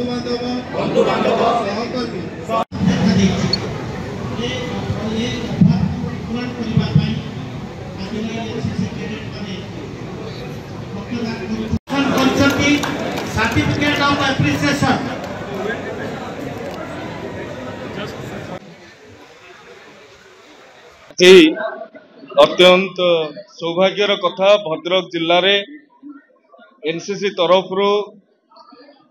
बंधु बांधव सहकर्मी सर्टिफिकेट ऑफ एप्रिसिएशन अत्यंत सौभाग्यर कथा भद्रक जिले में एनसीसी तरफ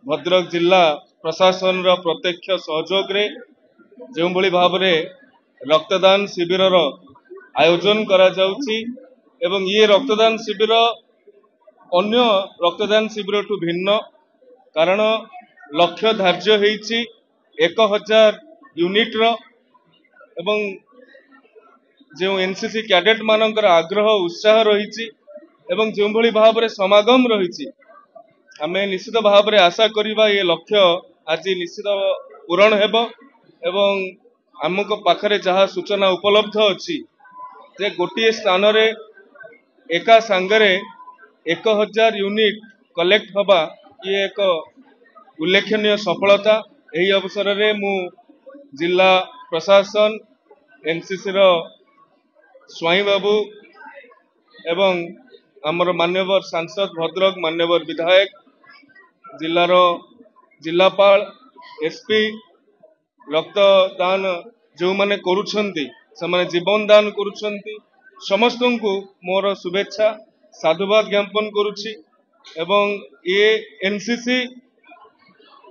भद्रक जिला प्रशासन प्रत्यक्ष सहयोग रे जो भाव में रक्तदान शिविर आयोजन करा जाउची एवं ये रक्तदान शिविर अन्य रक्तदान शिविर ठू भिन्न कारण लक्ष्य धार्य होईची 1000 यूनिट एवं जो एनसीसी कैडेट मानकर आग्रह उत्साह रही एवं जो भली भाव में समागम रही आमे निश्चित भाव में आशा करिबा ये लक्ष्य आज निश्चित पूरण हेब एवं आमको पाखरे जहाँ सूचना उपलब्ध अच्छी जे गोटे स्थान रे एका सांगरे 1000 यूनिट कलेक्ट हवा ये एक उल्लेखनीय सफलता। यही अवसर रे मु जिला प्रशासन एनसीसी रो स्वाई बाबू एवं आमर मान्यवर सांसद भद्रक मान्यवर विधायक जिलार जिलापाल एसपी रक्तदान जो माने करुछंती से जीवन दान करुछंती समस्त को मोर शुभेच्छा साधुवाद ज्ञापन करुछि एवं ये एनसीसी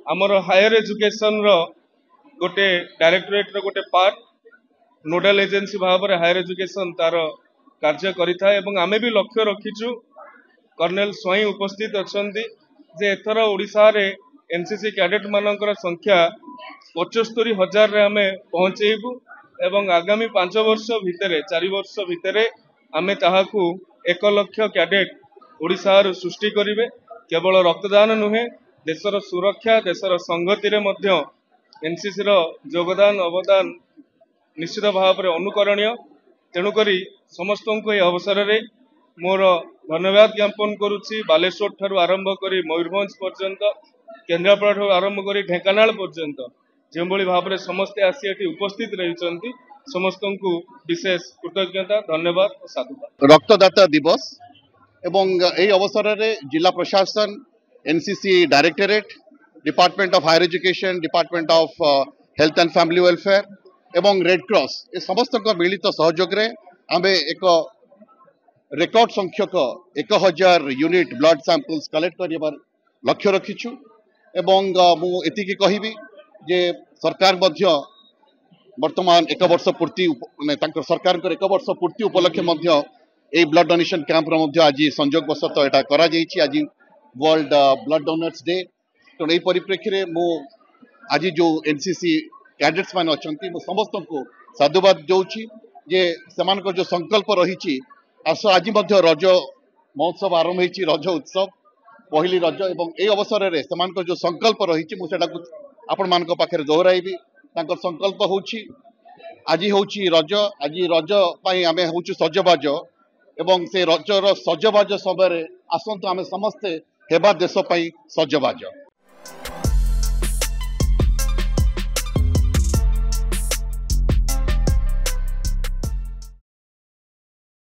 आमर हायर एजुकेशन रो गोटे डायरेक्टरेट रो गोटे पार्ट नोडल एजेंसी भाव में हायर एजुकेशन तार कार्य करिथा एवं आमे भी लक्ष्य रखीचु कर्नेल स्वाई उपस्थित अछंती जे एथर ओडिशा रे एनसीसी कैडेट मानकर संख्या 75,000 रे आमे पहुंचेबू एवं आगामी 5 वर्ष भितर 4 वर्ष भितर आमे ताहाकू 1 लाख कैडेट ओडिशा रो सृष्टि करिवे। केवल रक्तदान नुहे देशर सुरक्षा देशर संगति रे मध्य एनसीसी रो योगदान अवदान निश्चित भाव में अनुकरणीय तेणुक समस्त को अवसर में मोर धन्यवाद ज्ञापन करुच्ची बालेश्वर ठारू आरंभ करी मयूरभंज पर्यंत केन्द्रापड़ा ठारू आरंभ करी ढेंकानाल पर्यंत जो भाव में समस्ते आसी एटी उपस्थित रही समस्त को विशेष कृतज्ञता धन्यवाद और साधुवाद। रक्तदाता दिवस एवं यही अवसर में जिला प्रशासन NCC directorate department of higher education department of health and family welfare एवं रेड क्रॉस ए समस्त मिलित सहयोग रे आमे एक रेकॉर्ड संख्यक 1000 यूनिट ब्लड सैंपल्स कलेक्ट कर लक्ष्य रखीछु एवं मु एतिकी कहिबी जे सरकार मध्य वर्तमान 1 वर्ष पूर्ति माने सरकार 1 वर्ष पूर्ति उपलक्षे मध्य ए ब्लड डोनेशन कैंप मध्य आज संयोग वशत एटा करा जायछि आज वर्ल्ड ब्लड डोनर्स डे तो एई परिप्रेक्षी रे मु आज जो एनसीसी कैडेट्स मान अच्छी समस्त को साधुवाद दौची जे सेमान जो संकल्प रही आस आज रज महोत्सव आरंभ होती रज उत्सव पहली रज एवं ए अवसर में सेमान जो संकल्प रही मुझे आपण मान पाखे दोहराइबी संकल्प होची आज होची रज आज रज आम हूँ सजबाज एवं से रजर सजबाज समय आसतु आम समस्ते हेबा देश सजबाज।